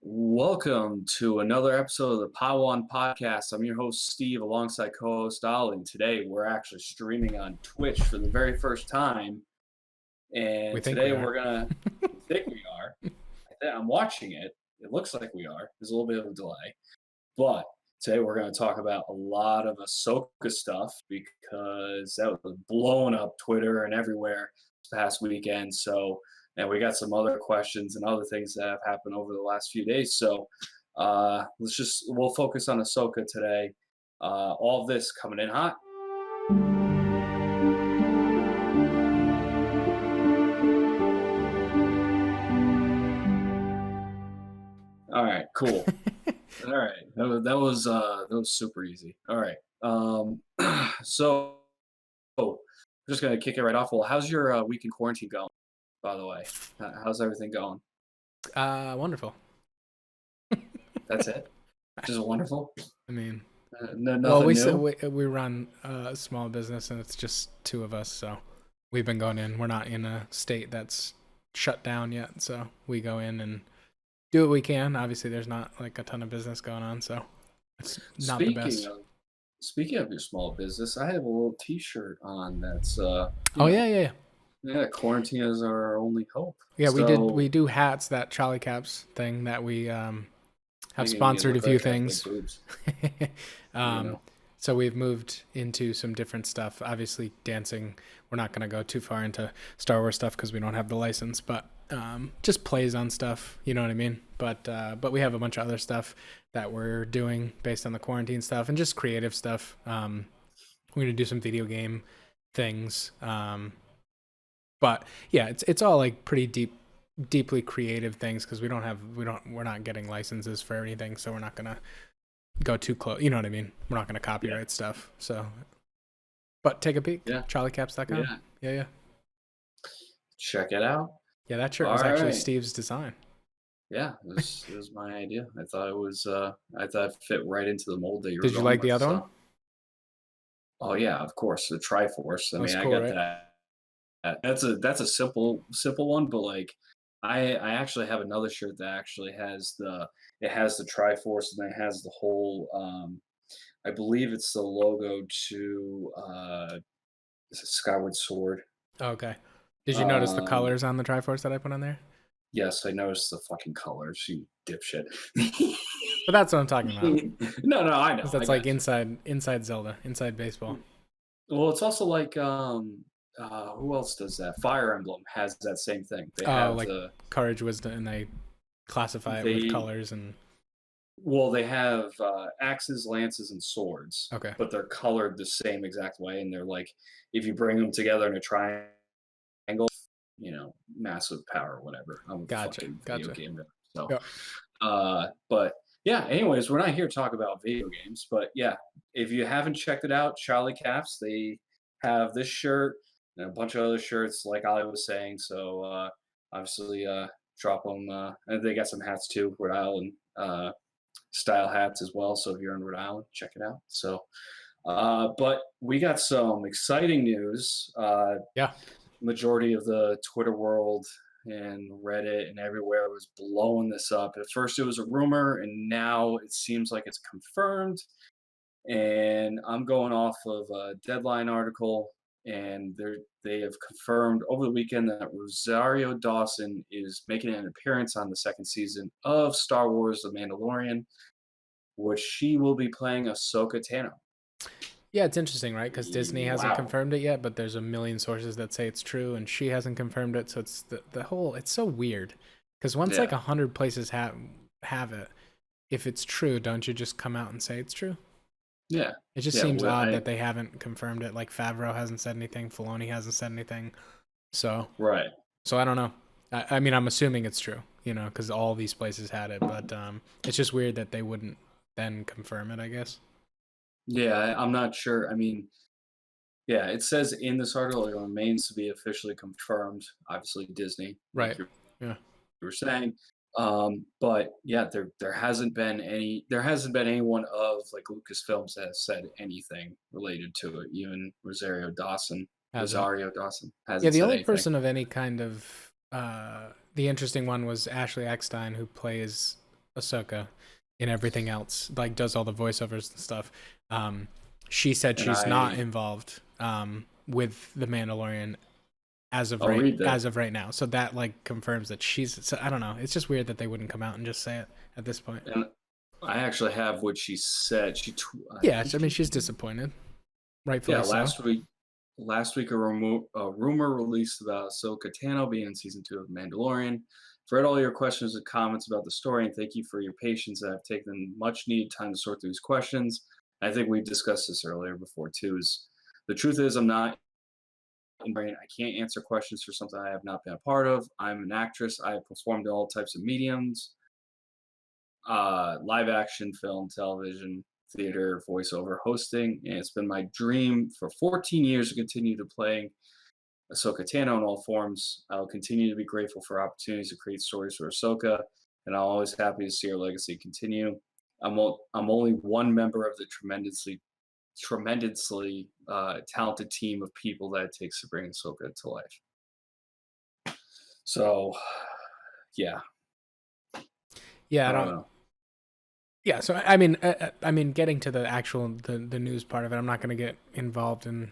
Welcome to another episode of the Podawan podcast. I'm your host, Steve, alongside co host Ali. And today we're actually streaming on Twitch for the very first time. We And think we today are. we're going to think we are. I'm watching it. It looks like we are. There's a little bit of a delay. But today we're going to talk about a lot of Ahsoka stuff because that was blowing up Twitter and everywhere this past weekend. And we got some other questions and other things that have happened over the last few days. So we'll focus on Ahsoka today. All of this coming in hot. All right, cool. All right, that was super easy. All right, so I'm just gonna kick it right off. Well, how's your week in quarantine going? By the way, how's everything going? Wonderful. That's it. Just wonderful. I mean, Nothing new. we run a small business and it's just two of us, so we've been going in. We're not in a state that's shut down yet, so we go in and do what we can. Obviously, there's not like a ton of business going on, so it's not the Speaking best. of speaking of your small business, I have a little T-shirt on that's Yeah. quarantine is our only hope. Yeah, So we do hats, that Charlie Caps thing that we have making me sponsored a look few like I have big things. boobs. You um, know, so we've moved into some different stuff. Obviously, dancing. We're not going to go too far into Star Wars stuff because we don't have the license, but just plays on stuff. You know what I mean? But we have a bunch of other stuff that we're doing based on the quarantine stuff and just creative stuff. We're going to do some video game things. But yeah, it's all like pretty deeply creative things because we're not getting licenses for anything, so we're not gonna go too close. You know what I mean? We're not gonna copyright stuff. So, but take a peek. yeah, CharlieCaps.com. Yeah. check it out. Yeah, that shirt All was actually right. Steve's design. Yeah, it was my idea. I thought it fit right into the mold that you were Did you going like with. the other one? So, oh yeah, of course, the Triforce. I That was mean, I cool, got right? that. That's a simple one, but like I actually have another shirt that actually has the Triforce and it has the whole I believe it's the logo to is it Skyward Sword. Oh, okay. Did you notice the Um colors on the Triforce that I put on there? yes, I noticed the fucking colors, you dipshit. But that's what I'm talking about. No, I know. 'Cause I that's like got you. inside Zelda, inside baseball. Well, it's also like who else does that? Fire Emblem has that same thing. They Oh, have like courage, wisdom, and they classify it with they colors and well, they have axes, lances, and swords, okay. but they're colored the same exact way, and they're like, if you bring them together in a triangle, massive power, whatever. I'm a Gotcha. fucking video Gotcha. game guy. So, Yeah. but yeah. Anyways, we're not here to talk about video games, but yeah, if you haven't checked it out, Charlie Caps, they have this shirt and a bunch of other shirts, like Ali was saying. So obviously, drop them. And they got some hats too, Rhode Island style hats as well. So if you're in Rhode Island, check it out. So, but we got some exciting news. Yeah. Majority of the Twitter world and Reddit and everywhere was blowing this up. At first, it was a rumor, and now it seems like it's confirmed. And I'm going off of a Deadline article, and they have confirmed over the weekend that Rosario Dawson is making an appearance on the second season of Star Wars: The Mandalorian, which she will be playing Ahsoka Tano. Yeah, it's interesting, right? Because Disney hasn't Wow. confirmed it yet, but there's a million sources that say it's true, and she hasn't confirmed it. So it's the whole. It's so weird. Because once like Yeah. 100 places have it, if it's true, don't you just come out and say it's true? Yeah. It just Yeah. seems Well, odd that they haven't confirmed it. Like Favreau hasn't said anything, Filoni hasn't said anything. So right. so I don't know. I mean, I'm assuming it's true, because all these places had it, but it's just weird that they wouldn't then confirm it, I guess. Yeah. I'm not sure. I mean, yeah, it says in this article it remains to be officially confirmed. Obviously, Disney, like Right. Yeah. you were saying. But yeah, there hasn't been anyone of like Lucasfilms that has said anything related to it. Even Hasn't. Rosario Dawson Yeah, hasn't the said only anything. person of any kind of the interesting one was Ashley Eckstein, who plays Ahsoka in everything else, like does all the voiceovers and stuff. She said And she's not involved with the Mandalorian I'll read that. as of right now. So that like confirms that she's. So I don't know. It's just weird that they wouldn't come out and just say it at this point. And I actually have what she said. I Yeah, think I mean she she's disappointed, Yeah, rightfully so. last week a rumor released about Ahsoka Tano being in season 2 of Mandalorian. I've read all your questions and comments about the story, and thank you for your patience. I've taken much needed time to sort through these questions. I think we discussed this earlier before too. Is the truth is I'm not I can't answer questions for something I have not been a part of. I'm an actress. I have performed in all types of mediums, live action, film, television, theater, voiceover, hosting, and it's been my dream for 14 years to continue to play Ahsoka Tano in all forms. I'll continue to be grateful for opportunities to create stories for Ahsoka, and I'm always happy to see her legacy continue. I'm only one member of the tremendously talented team of people that it takes to bring Ahsoka to life. So, yeah, Yeah, I I don't don't. know. Yeah, so I mean, getting to the actual the news part of it, I'm not going to get involved in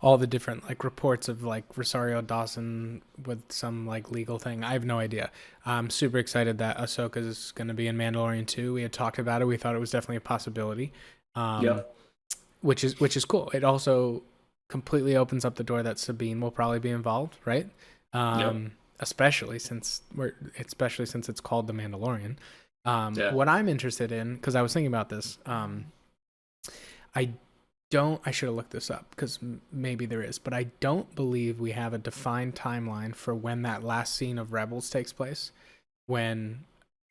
all the different like reports of like Rosario Dawson with some like legal thing. I have no idea. I'm super excited that Ahsoka is going to be in Mandalorian 2. We had talked about it. We thought it was definitely a possibility, um, Yep, which is cool. It also completely opens up the door that Sabine will probably be involved, right? yep, Especially since it's called the Mandalorian. yeah. What I'm interested in, because I was thinking about this, I don't. I should have looked this up because maybe there is, but I don't believe we have a defined timeline for when that last scene of Rebels takes place, when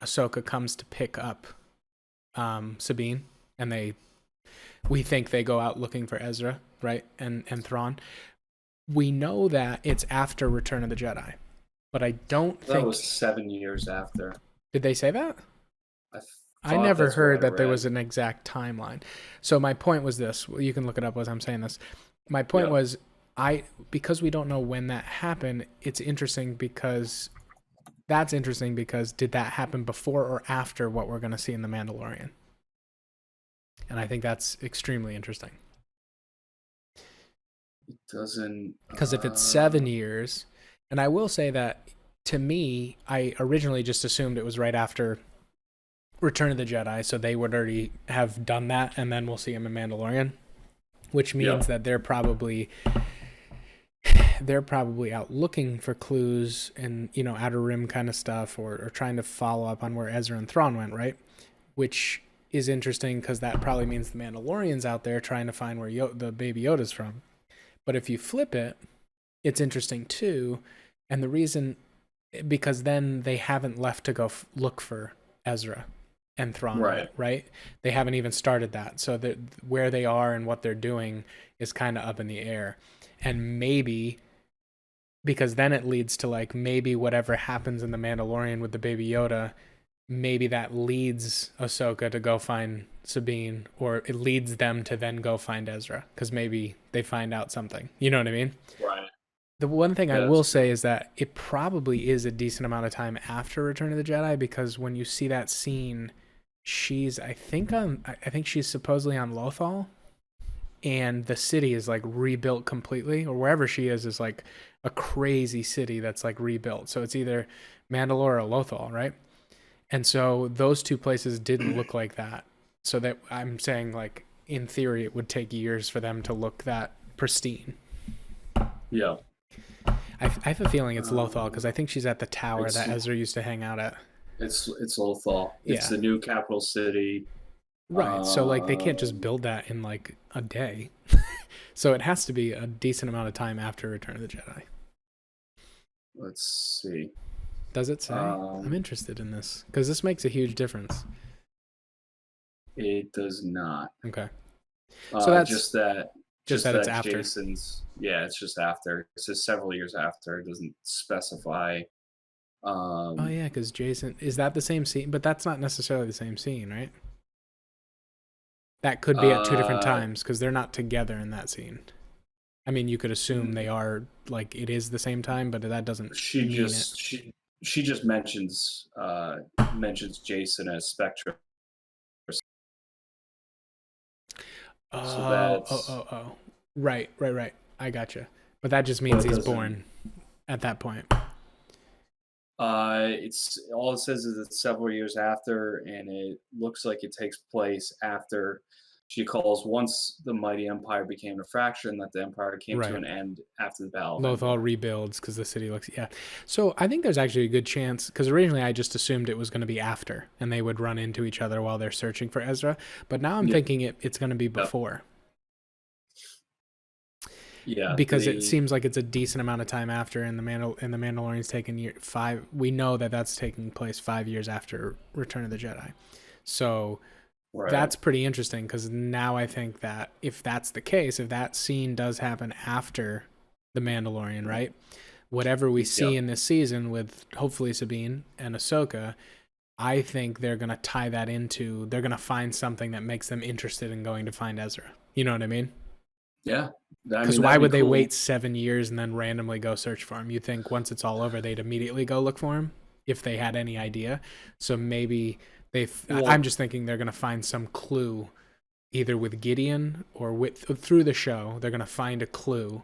Ahsoka comes to pick up Sabine, and we think they go out looking for Ezra, right, and Thrawn. We know that it's after Return of the Jedi, but I don't That was think. 7 years after. Did they say that? I I thought never that's what heard I that there read. was an exact timeline. So my point was this. You can look it up as I'm saying this. My point Yep. was because we don't know when that happened, it's interesting because did that happen before or after what we're going to see in The Mandalorian? And I think that's extremely interesting. It doesn't. Because if it's 7 years, and I will say that to me, I originally just assumed it was right after Return of the Jedi, so they would already have done that, and then we'll see him in Mandalorian, which means Yep. that they're probably out looking for clues and outer rim kind of stuff, or trying to follow up on where Ezra and Thrawn went, right? Which is interesting because that probably means the Mandalorian's out there trying to find where the baby Yoda's from. But if you flip it, it's interesting too, and the reason because then they haven't left to go look for Ezra and Thrawn Right. yet, right? They haven't even started that. So that where they are and what they're doing is kind of up in the air. And maybe because then it leads to like maybe whatever happens in the Mandalorian with the baby Yoda, maybe that leads Ahsoka to go find Sabine, or it leads them to then go find Ezra because maybe they find out something. You know what I mean? Right. The one thing I Yeah, will that's true. say is that it probably is a decent amount of time after Return of the Jedi, because when you see that scene, she's I think she's supposedly on Lothal, and the city is like rebuilt completely, or wherever she is like a crazy city that's like rebuilt. So it's either Mandalore or Lothal, right? And so those two places didn't look like that. So that I'm saying like in theory it would take years for them to look that pristine. Yeah. I have a feeling it's Lothal Um, because I think she's at the tower it's that Ezra used to hang out at. it's Lothal. It's Yeah. the new capital city. Right. So like they can't just Um, build that in like a day. So it has to be a decent amount of time after Return of the Jedi. let's see. Does it say? I'm Um, interested in this because this makes a huge difference. it does not. Okay. So that's Just that just just that it's that after. Jason's. Yeah, it's just after. It says several years after. It doesn't specify. Oh Um, yeah, because Jason is that the same scene? But that's not necessarily the same scene, right? That could be at two different uh, times because they're not together in that scene. I mean, you could assume they are like it is the same time, but that doesn't she mean it. just she she just mentions mentions Jason as Spectre. So that's Oh. Right. I gotcha. But that just but means it he's doesn't. born at that point. It's all it says is it's several years after, and it looks like it takes place after she calls once the mighty empire became a fraction, that the empire came to Right. an end after the battle of Lothal Endor. rebuilds because the city looks, yeah. So I think there's actually a good chance, because originally I just assumed it was going to be after and they would run into each other while they're searching for Ezra. But now I'm Yeah, thinking it's going to be yeah, before, yeah. because it They seems like it's a decent amount of time after, and the Mandalorian's taken year five. We know that that's taking place 5 years after Return of the Jedi. So right. that's pretty interesting, because now I think that if that's the case, if that scene does happen after the Mandalorian, right? Whatever we Yeah, see in this season with hopefully Sabine and Ahsoka, I think they're gonna tie that into. They're gonna find something that makes them interested in going to find Ezra. You know what I mean? yeah. I Because mean, why that'd be would they cool. wait 7 years and then randomly go search for him? You think once it's all over, they'd immediately go look for him if they had any idea? So maybe they. I'm Well, just thinking they're gonna find some clue, either with Gideon or through the show. They're gonna find a clue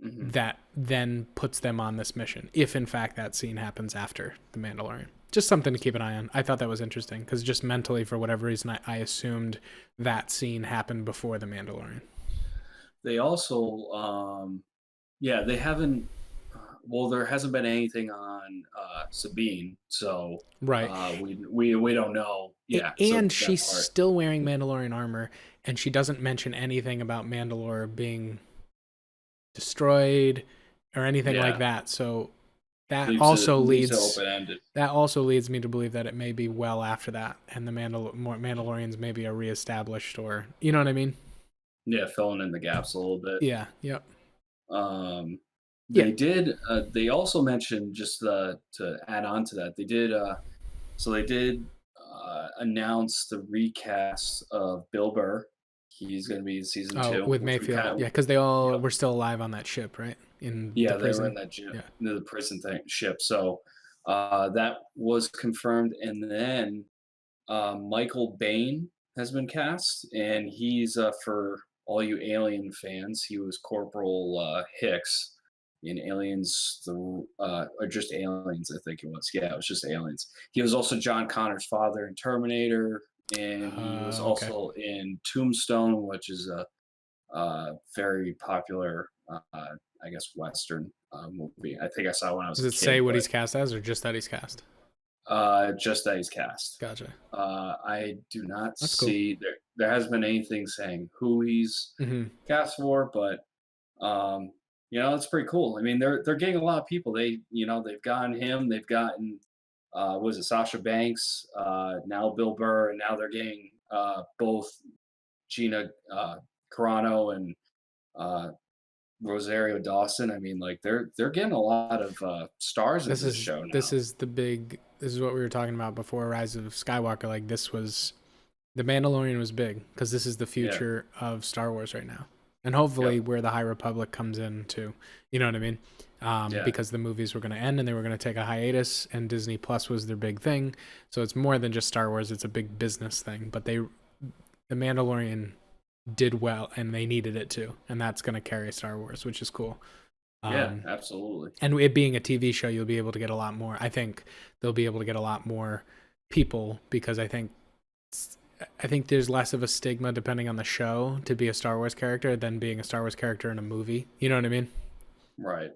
mhm. that then puts them on this mission, if in fact that scene happens after the Mandalorian. Just something to keep an eye on. I thought that was interesting, because just mentally, for whatever reason, I assumed that scene happened before the Mandalorian. They also, yeah, they haven't. Well, there hasn't been anything on Sabine, so Right. we don't know. Yeah, so And that she's part. still wearing Mandalorian armor, and she doesn't mention anything about Mandalore being destroyed or anything like Yeah, that. So that leaves it open ended. also leads me to believe that it may be well after that, and the Mandalorians maybe are reestablished, or you know what I mean? Yeah, filling in the gaps a little bit. Yeah. Yep. Um, Yeah. they did. They also mentioned just to add on to that. They did. So they did announce the recast of Bill Burr. He's going to be in season Oh, two, with which we kind Mayfield. of. Yeah, because they all Yep. were still alive on that ship, right? In the Yeah, they were in prison. that Yeah. the prison thing ship. So that was confirmed, and then Michael Bain has been cast, and he's for all you Alien fans. He was Corporal Hicks in Aliens, or just Aliens, I think it was. Yeah, it was just Aliens. He was also John Connor's father in Terminator, and he was Okay. also in Tombstone, which is a very popular, I guess, Western movie. I think I saw it when I was Does a it say kid, what but he's cast as, or just that he's cast? just that he's cast. Gotcha. I do not That's cool. see there has been anything saying who he's Mm-hmm. cast for, but um, it's pretty cool. I mean, they're getting a lot of people. They've gotten him, they've gotten was it Sasha Banks, now Bill Burr, and now they're getting both Gina Carano and uh, Rosario Dawson. I mean, like they're getting a lot of stars into This this is show this now. is the big. This is what we were talking about before Rise of Skywalker. Like, this was the Mandalorian was big, because this is the Yeah. future of Star Wars right now, and Yep. hopefully where the High Republic comes in too. You know what I mean? Yeah. Because the movies were going to end and they were going to take a hiatus, and Disney Plus was their big thing. So it's more than just Star Wars; it's a big business thing. But the Mandalorian did well, and they needed it to, and that's going to carry Star Wars, which is cool. Yeah. Um, Absolutely. and it being a TV show, you'll be able to get a lot more. I think they'll be able to get a lot more people, because I think there's less of a stigma, depending on the show, to be a Star Wars character than being a Star Wars character in a movie. You know what I mean? Right.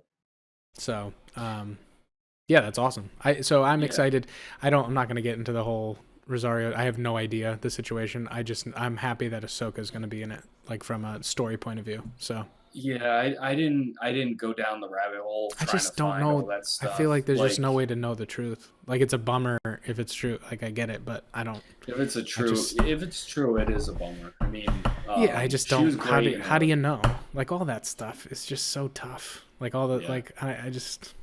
So, yeah, that's awesome. I'm Yeah. excited. I'm not going to get into the whole Rosario. I have no idea the situation. I'm happy that Ahsoka is going to be in it, like from a story point of view. So Yeah. I didn't go down the rabbit hole of I trying to just don't find all know. that I feel stuff. like there's just Like no way to know the truth. Like, it's a bummer if it's true. Like, I get it, but I don't. I just if it's true, it is a bummer. I mean, Yeah, I just she was don't. great in How do the you know? Like, all that stuff is just so tough. Like, all the yeah, like I just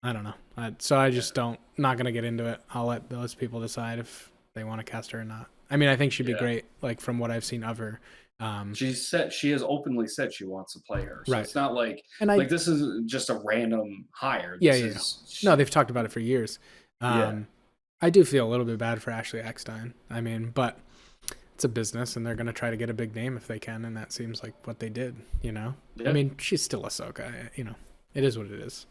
I don't know. So I yeah, just don't. Not gonna get into it. I'll let those people decide if they want to cast her or not. I mean, I think she'd be yeah. great. Like, from what I've seen of her. She has openly said she wants to play her. So Right. it's not like And I this is just a random hire. yeah This yeah. Yeah. is No, she, they've talked about it for years. yeah. I do feel a little bit bad for Ashley Eckstein. I mean, but it's a business, and they're gonna try to get a big name if they can, and that seems like what they did. You know, I Yeah, mean, she's still Ahsoka. You know, it is what it is.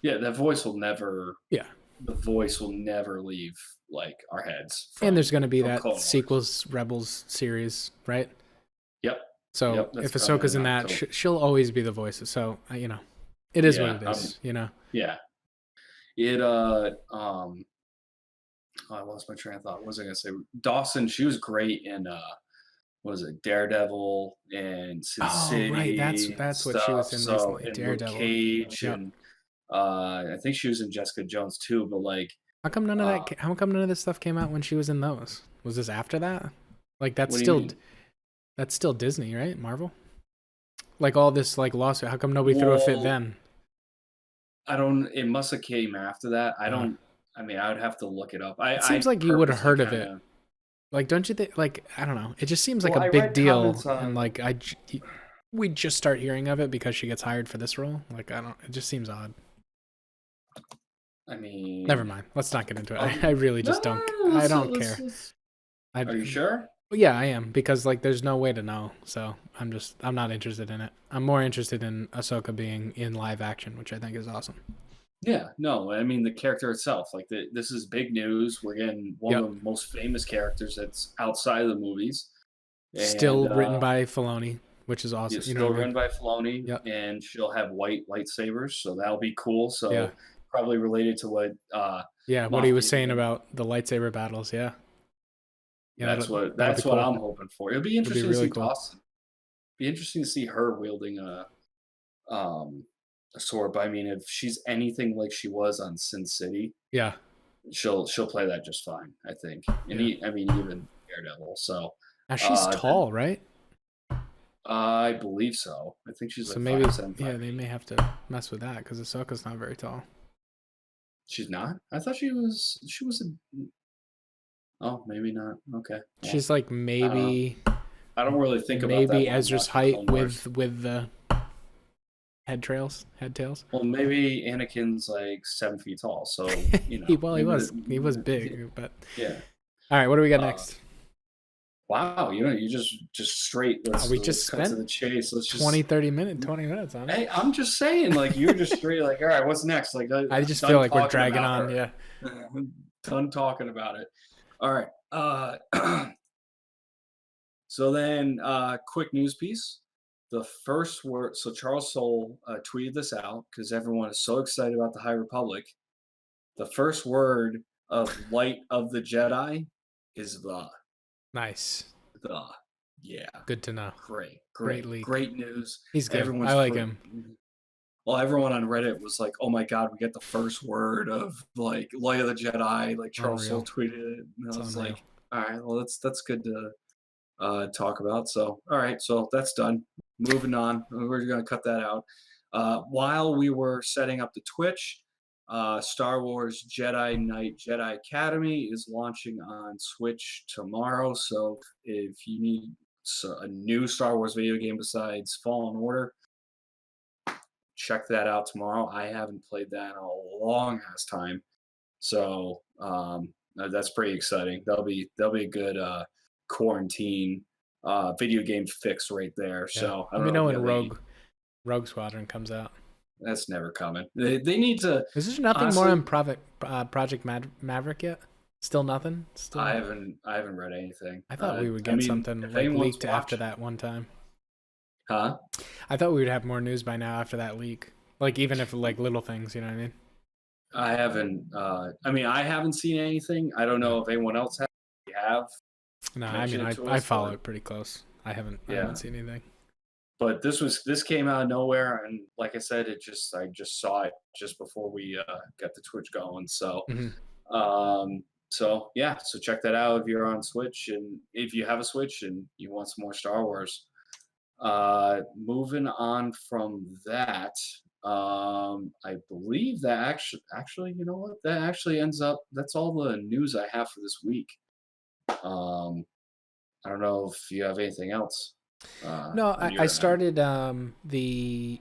yeah. That voice will never. Yeah, The voice will never leave like our heads and there's from gonna be that Clone Wars. sequels Rebels series, right? Yep, So yep. That's if coming Ahsoka's in in that, October. she'll always be the voice. So you know, it is what Yeah, it is. You know, yeah. It oh, I lost my train of thought. What was I gonna say? Dawson, she was great in what was it, Daredevil and Sin oh right, City and that's what she stuff. was in So recently, and Luke Daredevil. Cage Yep. and I think she was in Jessica Jones too. But like, How come none of uh, that? How come none of this stuff came out when she was in those? Was this after that? Like what do you mean? that's still Disney, right? Marvel. Like all this like lawsuit. How come nobody threw a fit Well, then? I don't. It must have came after that. I Uh, don't. I mean, I would have to look it up. it I seems like you would have purposely heard of kind it. of. Like, don't you think? Like, I don't know. It just seems like Well, a I big read deal, comments and on. like we just start hearing of it because she gets hired for this role. Like, I don't. It just seems odd. I Never mean, mind. Let's not get into it. oh I really no, just no, don't. no, no, I don't care. I. are you sure? Yeah, I am because like there's no way to know. So I'm not interested in it. I'm more interested in Ahsoka being in live action, which I think is awesome. Yeah, no, I mean the character itself. Like this is big news. We're getting one Yep. of the most famous characters that's outside of the movies, and Still written by Filoni, which is awesome. it's You know what still I mean? run by Filoni, Yep. and she'll have white lightsabers, so that'll be cool. Yeah. So probably related to what Yeah. What he Moff was saying Gideon. about the lightsaber battles. Yeah. Yeah. That'll be That's what cool. I'm hoping for. It'll be It'll be interesting to really see cool. Dawson. Be interesting to see her wielding a sword. But I mean, if she's anything like she was on Sin City, Yeah. she'll play that just fine, I think. And Yeah. I mean, even Daredevil. So, Now she's then tall, right? I believe so. I think she's So like maybe, 5'7", yeah, they 5'8". may have to mess with that because Ahsoka's not very tall. She's not. I thought she was. She was a. Oh, maybe not. Okay. Well, She's like I don't know. I don't really think about that maybe when I'm Ezra's watching height Clone Wars. with the head tails. Well, maybe Anakin's like 7 feet tall, so he maybe he was the big, but yeah. all right. What do we got Uh, next? wow, you just straight. We Let's just cut to spent the chase. Let's 20, just. 20 minutes on it. Hey, I'm just saying, like you're just straight, like, all right, what's next? Like, I just feel done like we're talking dragging about on. her. Yeah. Done talking about it. All right. So then, quick news piece. The first word. So Charles Soule tweeted this out because everyone is so excited about the High Republic. The first word of Light of the Jedi is the. Nice. The. Yeah. Good to know. Great leak. Great news. He's good. Everyone's I like him. Well, everyone on Reddit was like, "Oh my god, we get the first word of like Light of the Jedi." Like Charles Soule Unreal. tweeted it, and I It's was unreal. like, "All right, well that's good to talk about." So, all right, so that's done. Moving on. We're gonna cut that out. While we were setting up the Twitch, Star Wars Jedi Knight Jedi Academy is launching on Switch tomorrow. So if you need a new Star Wars video game besides Fallen Order, check that out tomorrow. I haven't played that in a long ass time, so that's pretty exciting. That'll be a good quarantine video game fix right there. Yeah. So I Let don't me know if know you when have any. Rogue Squadron comes out. That's never coming. They need to Is there nothing more honestly. on Project Maverick yet? Still nothing. Still. I haven't read anything. I thought we would I get mean, something if like anyone's leaked after watching, that one time. huh? I thought we would have more news by now after that leak. Like even if like little things, you know what I mean? I haven't. I mean, I haven't seen anything. I don't Yeah. know if anyone else has. We have No, I mean mentioned it to I us, follow but it pretty close. I yeah. haven't seen anything. But this came out of nowhere, and like I said, I just saw it just before we got the Twitch going. Hmm. So yeah, so check that out if you're on Switch, and if you have a Switch and you want some more Star Wars. Moving on from that, I believe that actually, you know what? That actually ends up. That's all the news I have for this week. Um, I don't know if you have anything else No, on I your end. started the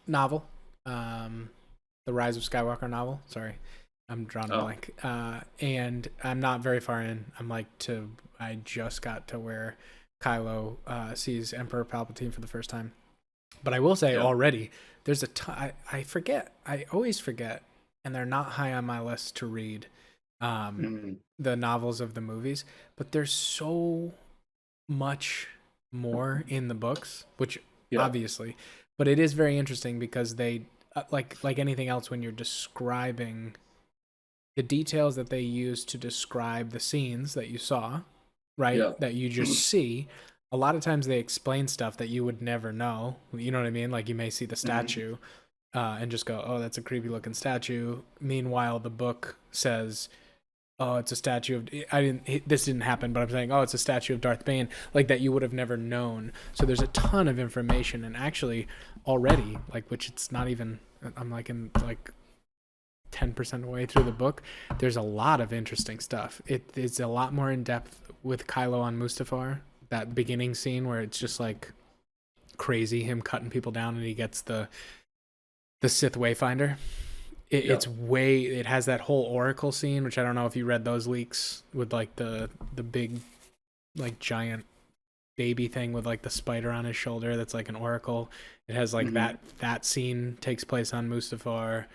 novel, the the Rise of Skywalker novel. Sorry, I'm drawing a blank. And I'm not very far in. I just got to where Kylo sees Emperor Palpatine for the first time. But I will say already, there's a ton. I forget. I always forget, and they're not high on my list to read. The novels of the movies, but there's so much more in the books, which obviously, but it is very interesting because they like anything else, when you're describing the details that they use to describe the scenes that you saw, right, that you just see, a lot of times they explain stuff that you would never know, you know what I mean? Like you may see the statue and just go, oh, that's a creepy looking statue. Meanwhile, the book says, oh, it's a statue of, this didn't happen, but I'm saying, oh, it's a statue of Darth Bane, like that you would have never known. So there's a ton of information, and actually already, like, which it's not even, I'm like in like 10% of the way through the book, there's a lot of interesting stuff. It's a lot more in depth with Kylo on Mustafar, that beginning scene where it's just like crazy, him cutting people down, and he gets the Sith Wayfinder. It has that whole Oracle scene, which I don't know if you read those leaks, with like the big like giant baby thing with like the spider on his shoulder that's like an Oracle. It has like that scene takes place on Mustafar.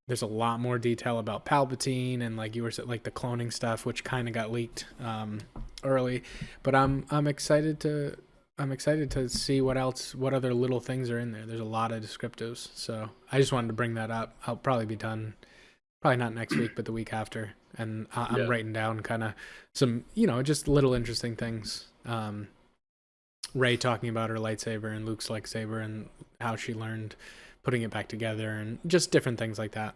There's a lot more detail about Palpatine and like you were like the cloning stuff, which kind of got leaked early. But I'm excited to see what other little things are in there. There's a lot of descriptives, so I just wanted to bring that up. I'll probably be done, probably not next week, but the week after, and I'm writing down kind of some, just little interesting things. Rey talking about her lightsaber and Luke's lightsaber and how she learned putting it back together, and just different things like that.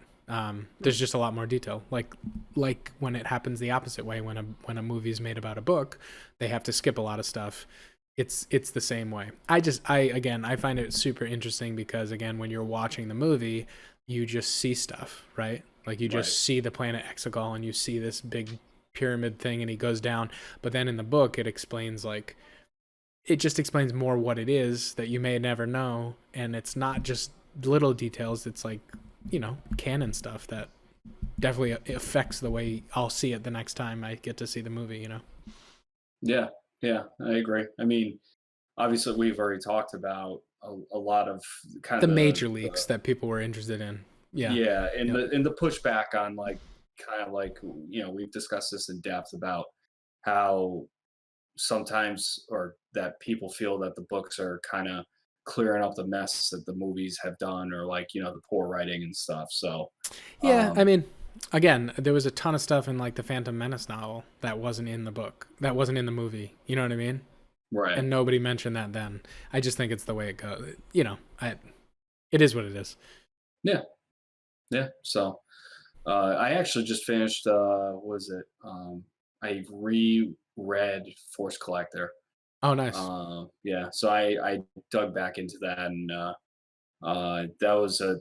There's just a lot more detail, like when it happens the opposite way, when a movie's made about a book, they have to skip a lot of stuff. It's the same way. I find it super interesting because, again, when you're watching the movie, you just see stuff, right? Like you just see the planet Exegol and you see this big pyramid thing and he goes down. But then in the book, it just explains more what it is that you may never know. And it's not just little details. It's like, canon stuff that definitely affects the way I'll see it the next time I get to see the movie, Yeah. Yeah, I agree. I mean, obviously, we've already talked about a lot of kind the of major leaks that people were interested in. Yeah, and the pushback on like kind of like we've discussed this in depth about how sometimes, or that people feel that the books are kind of clearing up the mess that the movies have done, or like the poor writing and stuff. So I mean, again, there was a ton of stuff in like the Phantom Menace novel that wasn't in the book, that wasn't in the movie. You know what I mean? Right. And nobody mentioned that then. I just think it's the way it goes. It is what it is. Yeah. Yeah. So I actually just finished. I reread Force Collector. Oh, nice. Yeah. So I dug back into that, and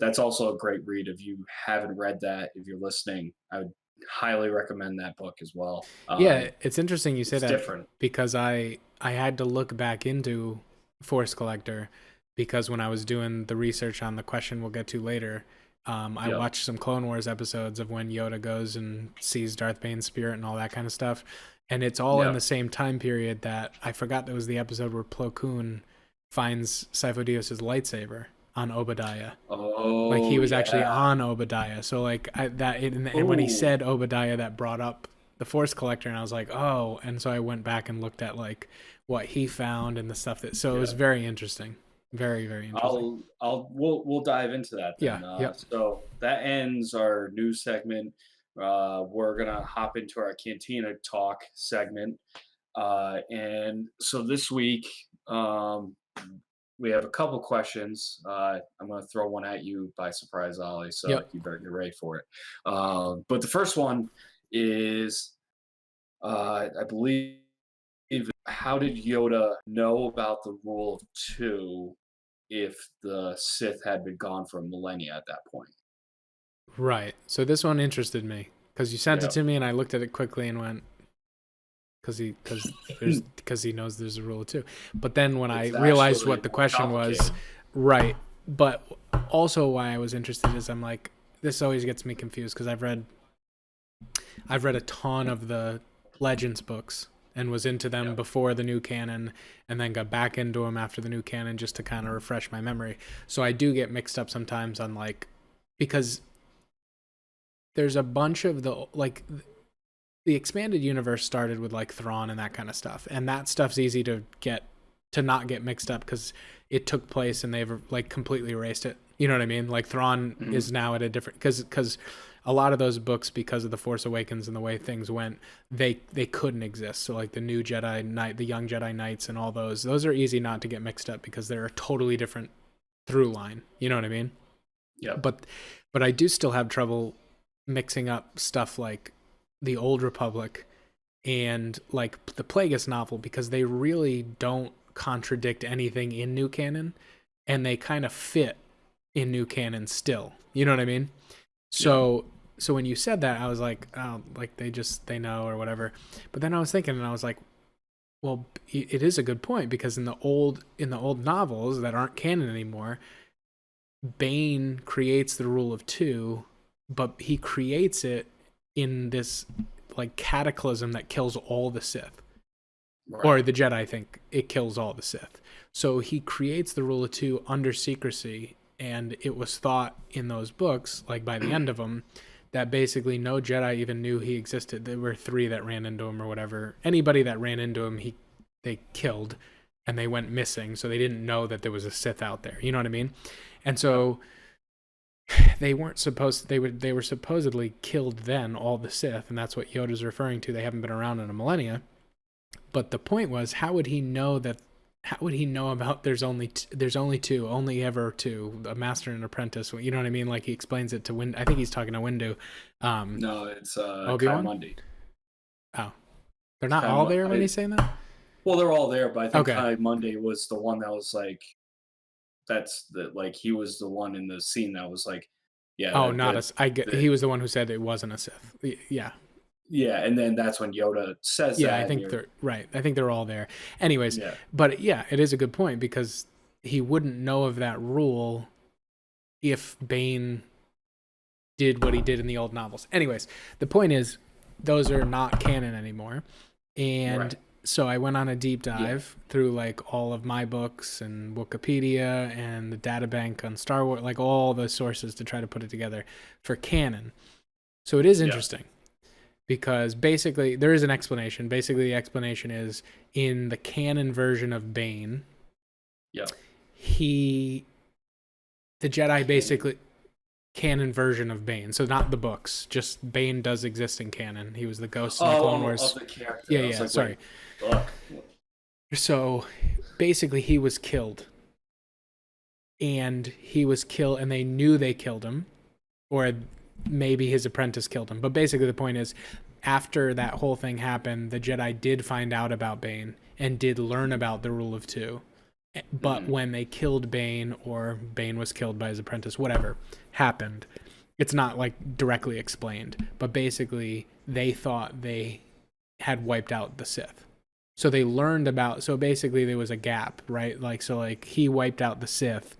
that's also a great read. If you haven't read that, if you're listening, I would highly recommend that book as well. Yeah, it's interesting you say that, different because I had to look back into Force Collector, because when I was doing the research on the question we'll get to later, I watched some Clone Wars episodes of when Yoda goes and sees Darth Bane's spirit and all that kind of stuff, and it's all in the same time period that I forgot there was the episode where Plo Koon finds Sifo Dyos's lightsaber on Obadiah. Oh, like he was actually on Obadiah. So like and when he said Obadiah, that brought up the Force Collector, and I was like, oh. And so I went back and looked at like what he found and the stuff that. So it was very interesting, very, very interesting. We'll dive into that then. So that ends our news segment. We're gonna hop into our Cantina Talk segment, and so this week. We have a couple questions. I'm going to throw one at you by surprise, Ollie, so you better get ready for it. But the first one is, I believe, how did Yoda know about the Rule of Two if the Sith had been gone for millennia at that point? Right. So this one interested me because you sent it to me, and I looked at it quickly and went, because he knows there's a Rule of Two. But then when I realized what the question was, right, but also why I was interested is I'm like, this always gets me confused because I've read a ton of the Legends books and was into them before the new canon, and then got back into them after the new canon just to kind of refresh my memory. So I do get mixed up sometimes on like, because there's a bunch of the expanded universe started with like Thrawn and that kind of stuff, and that stuff's easy to not get mixed up because it took place and they've like completely erased it. You know what I mean? Like Thrawn is now at a different, because a lot of those books, because of the Force Awakens and the way things went, they couldn't exist. So like the new Jedi Knight, the young Jedi Knights, and all those are easy not to get mixed up because they're a totally different through line. You know what I mean? Yeah. But I do still have trouble mixing up stuff like the Old Republic and like the Plagueis novel, because they really don't contradict anything in new canon, and they kind of fit in new canon still. You know what I mean? So when you said that, I was like, oh, like they know or whatever. But then I was thinking, and I was like, well, it is a good point, because in the old novels that aren't canon anymore, Bane creates the rule of two, but he creates it in this like cataclysm that kills all the Sith. Right. Or the Jedi think it kills all the Sith. So he creates the rule of two under secrecy, and it was thought in those books, like by the end of them, that basically no Jedi even knew he existed. There were 3 that ran into him or whatever. Anybody that ran into him, they killed, and they went missing, so they didn't know that there was a Sith out there. You know what I mean? And so they weren't supposed. They were supposedly killed then, all the Sith, and that's what Yoda's referring to. They haven't been around in a millennia. But the point was, how would he know that? How would he know about there's only 2, only ever 2, a master and an apprentice? You know what I mean? Like he explains it to Windu. I think he's talking to Windu. No, it's Obi-Wan? Kai-Mundi. Oh, they're not all there when he's saying that? Well, they're all there, but I think Okay. Kai-Mundi was the one that was like, he was the one in the scene that was like, yeah. Oh, he was the one who said it wasn't a Sith. Yeah. Yeah, and then that's when Yoda says that. Yeah, I think they're right. I think they're all there. Anyways, but yeah, it is a good point, because he wouldn't know of that rule if Bane did what he did in the old novels. Anyways, the point is, those are not canon anymore. And so I went on a deep dive through like all of my books and Wikipedia and the data bank on Star Wars, like all the sources to try to put it together for canon. So it is interesting. Because basically, there is an explanation. Basically, the explanation is, in the canon version of Bane, the Jedi basically, canon version of Bane, so not the books, just Bane does exist in canon. He was the ghost in the Clone Wars. Of the character. Yeah, like, sorry. So basically, he was killed. And they knew they killed him, or maybe his apprentice killed him. But basically the point is, after that whole thing happened, the Jedi did find out about Bane and did learn about the rule of 2. But when they killed Bane, or Bane was killed by his apprentice, whatever happened, it's not like directly explained. But basically they thought they had wiped out the Sith. So they learned about, so basically there was a gap, right? Like, so like he wiped out the Sith,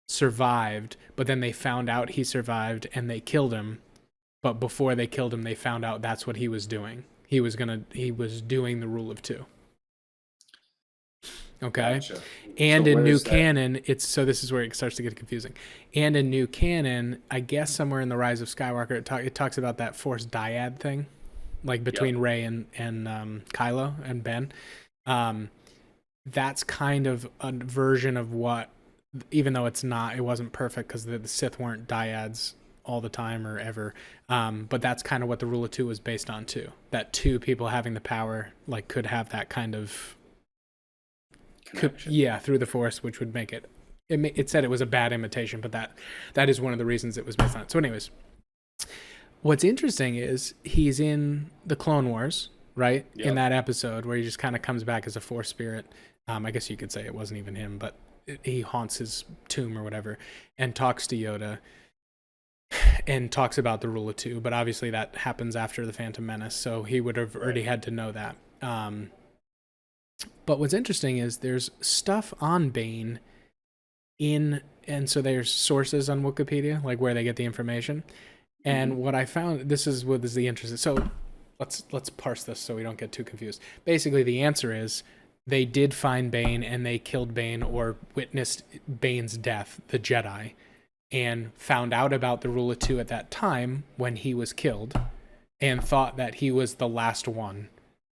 survived, but then they found out he survived and they killed him. But before they killed him, they found out that's what he was doing. He was doing the rule of 2. Okay. Gotcha. And in new canon, this is where it starts to get confusing. And in new canon, I guess somewhere in the Rise of Skywalker, it talks about that Force dyad thing, like between Rey and Kylo and Ben. That's kind of a version of what, even though it wasn't perfect because the Sith weren't dyads all the time or ever, but that's kind of what the rule of 2 was based on too. That 2 people having the power like could have that kind of connection. Through the Force, which would make it said it was a bad imitation, but that is one of the reasons it was based on it. So anyways, what's interesting is he's in the Clone Wars, right? In that episode where he just kind of comes back as a Force spirit. I guess you could say it wasn't even him, but he haunts his tomb or whatever and talks to Yoda and talks about the rule of 2, but obviously that happens after the Phantom Menace, so he would have already had to know that. But what's interesting is there's stuff on Bane and so there's sources on Wikipedia, like where they get the information, And what I found, this is what is the interest. So let's parse this so we don't get too confused. Basically, the answer is they did find Bane and they killed Bane or witnessed Bane's death, the Jedi, and found out about the Rule of Two at that time when he was killed, and thought that he was the last one.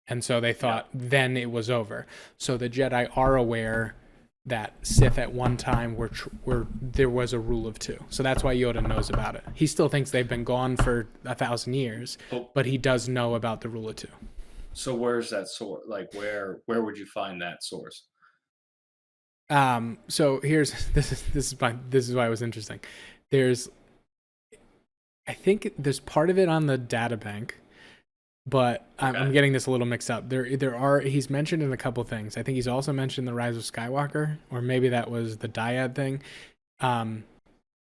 And so they thought then it was over. So the Jedi are aware that Sith at one time were there was a Rule of Two. So that's why Yoda knows about it. He still thinks they've been gone for 1,000 years, but he does know about the Rule of Two. So where's that source? Like where would you find that source? So here's this is why it was interesting. I think there's part of it on the data bank, but I'm getting this a little mixed up. He's mentioned in a couple things. I think he's also mentioned the Rise of Skywalker, or maybe that was the Dyad thing.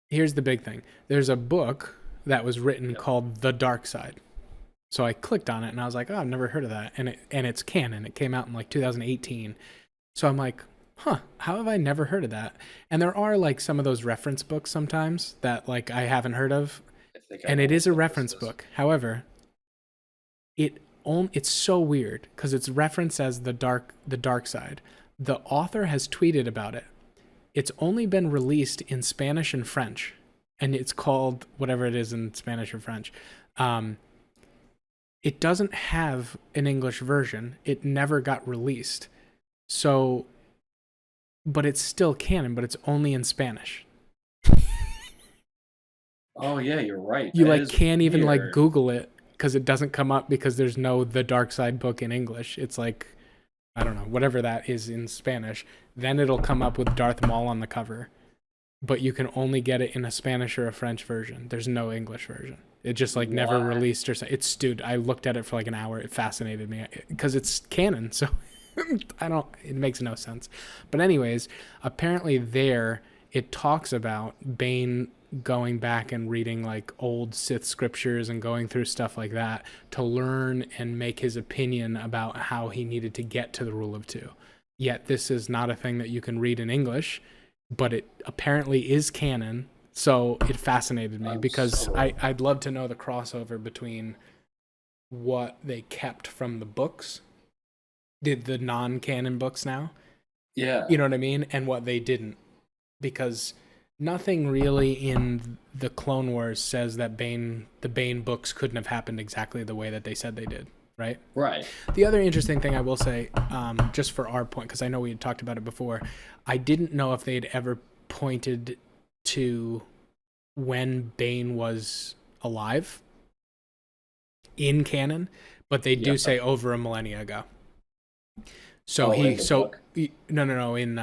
Here's the big thing. There's a book that was written called The Dark Side. So I clicked on it and I was like, oh, I've never heard of that. And it's canon. It came out in like 2018. So I'm like, how have I never heard of that? And there are like some of those reference books sometimes that like I haven't heard of. And it is a reference book. However, it's so weird because it's referenced as the dark side. The author has tweeted about it. It's only been released in Spanish and French, and it's called whatever it is in Spanish or French. It doesn't have an English version. It never got released. So, but it's still canon, but it's only in Spanish. Oh yeah, you're right. You like can't even like Google it because it doesn't come up because there's no The Dark Side book in English. It's like, I don't know, whatever that is in Spanish. Then it'll come up with Darth Maul on the cover, but you can only get it in a Spanish or a French version. There's no English version. It just like never released or something. Dude, I looked at it for like an hour. It fascinated me because it's canon. So it makes no sense. But anyways, apparently it talks about Bane going back and reading like old Sith scriptures and going through stuff like that to learn and make his opinion about how he needed to get to the Rule of Two. Yet this is not a thing that you can read in English, but it apparently is canon. So it fascinated me because I'd love to know the crossover between what they kept from the books, the non-canon books now. Yeah. You know what I mean? And what they didn't. Because nothing really in the Clone Wars says that the Bane books couldn't have happened exactly the way that they said they did, right? Right. The other interesting thing I will say, just for our point, because I know we had talked about it before, I didn't know if they'd ever pointed to when Bane was alive in canon, but they do say over a millennia ago. So no, in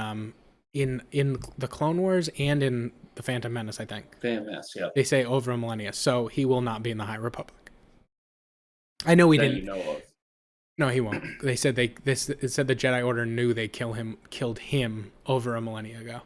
the Clone Wars and in the Phantom Menace, I think. Phantom Menace, yeah. They say over a millennia, so he will not be in the High Republic. I know he didn't. You know of. No, he won't. They said it said the Jedi Order knew they killed him over a millennia ago.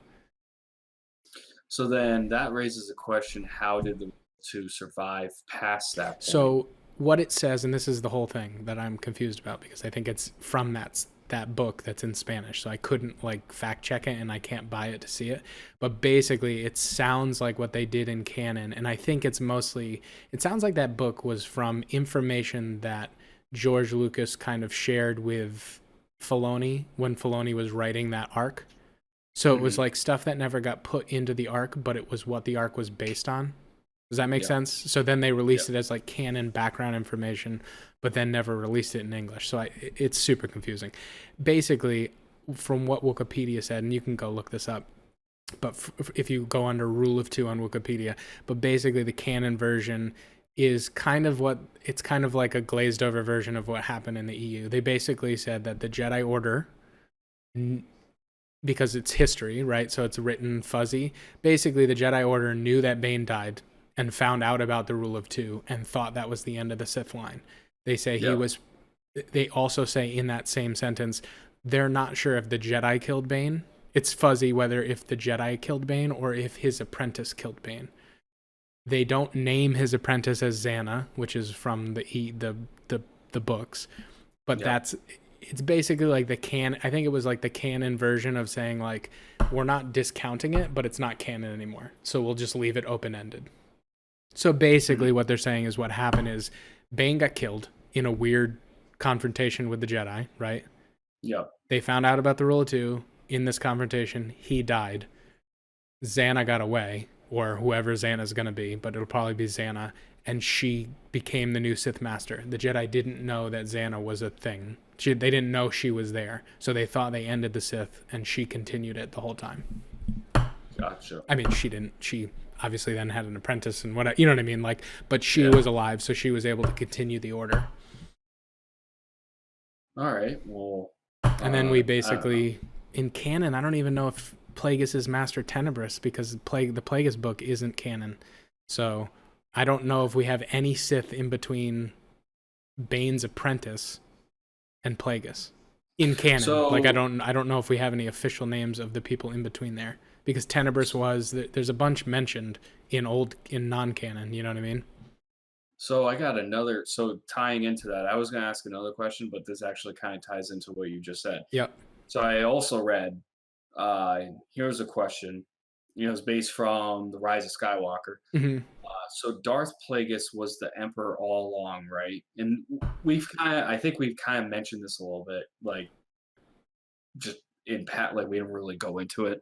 So then that raises the question: how did the two survive past that point? So what it says, and this is the whole thing that I'm confused about because I think it's from that book that's in Spanish, so I couldn't like fact check it and I can't buy it to see it, but basically it sounds like what they did in canon, and I think it sounds like that book was from information that George Lucas kind of shared with Filoni when Filoni was writing that arc. So it was like stuff that never got put into the arc, but it was what the arc was based on. Does that make sense? So then they released it as like canon background information, but then never released it in English. So it's super confusing. Basically, from what Wikipedia said, and you can go look this up, but if you go under Rule of Two on Wikipedia, but basically the canon version is kind of like a glazed over version of what happened in the EU. They basically said that the Jedi Order, because it's history, right? So it's written fuzzy. Basically, the Jedi Order knew that Bane died and found out about the Rule of Two and thought that was the end of the Sith line. They say they also say in that same sentence, they're not sure if the Jedi killed Bane. It's fuzzy whether if the Jedi killed Bane or if his apprentice killed Bane. They don't name his apprentice as Xana, which is from the books, but it's basically like I think it was like the canon version of saying like, we're not discounting it, but it's not canon anymore. So we'll just leave it open-ended. So basically Mhm. what they're saying is what happened is Bane got killed in a weird confrontation with the Jedi, right? Yep. They found out about the rule of two in this confrontation. He died. Xana got away, or whoever Xana's going to be, but it'll probably be Xana, and she became the new Sith Master. The Jedi didn't know that Xana was a thing. They didn't know she was there, so they thought they ended the Sith, and she continued it the whole time. Gotcha. I mean, she didn't. She obviously then had an apprentice and what, you know what I mean? Like, but she Yeah. was alive, so she was able to continue the order. All right. Well, And then we I don't know. basically, in canon, I don't even know if Plagueis is Master Tenebrous because the Plagueis book isn't canon. So I don't know if we have any Sith in between Bane's apprentice and Plagueis in canon. Like So I don't know if we have any official names of the people in between there because Tenebrous was there's a bunch mentioned in non-canon. You know what I mean? so I got another. So tying into that, I was going to ask another question, but this actually kind of ties into what you just said. Yep. So I also read. Here's a question. It's based from the Rise of Skywalker. Hmm. So Darth Plagueis was the Emperor all along, right? And I think we've kind of mentioned this a little bit, like just in pat, like we didn't really go into it.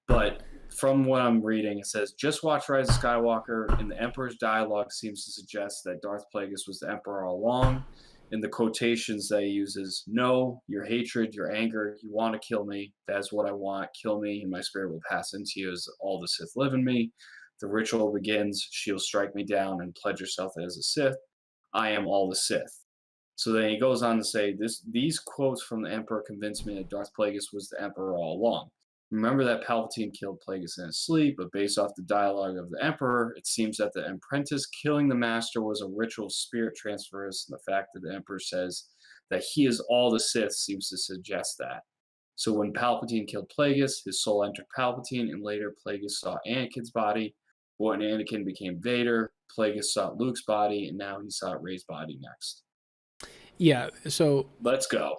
But from what I'm reading, it says just watch Rise of Skywalker, and the Emperor's dialogue seems to suggest that Darth Plagueis was the Emperor all along. And the quotations that he uses, no, your hatred, your anger, you want to kill me. That is what I want. Kill me, and my spirit will pass into you as all the Sith live in me. The ritual begins. She'll strike me down and pledge herself as a Sith. I am all the Sith. So then he goes on to say, these quotes from the Emperor convinced me that Darth Plagueis was the Emperor all along. Remember that Palpatine killed Plagueis in his sleep, but based off the dialogue of the Emperor, it seems that the apprentice killing the Master was a ritual spirit transference, and the fact that the Emperor says that he is all the Sith seems to suggest that. So when Palpatine killed Plagueis, his soul entered Palpatine, and later Plagueis saw Anakin's body. When Anakin became Vader, Plagueis sought Luke's body, and now he sought Rey's body next. Yeah. So Let's go.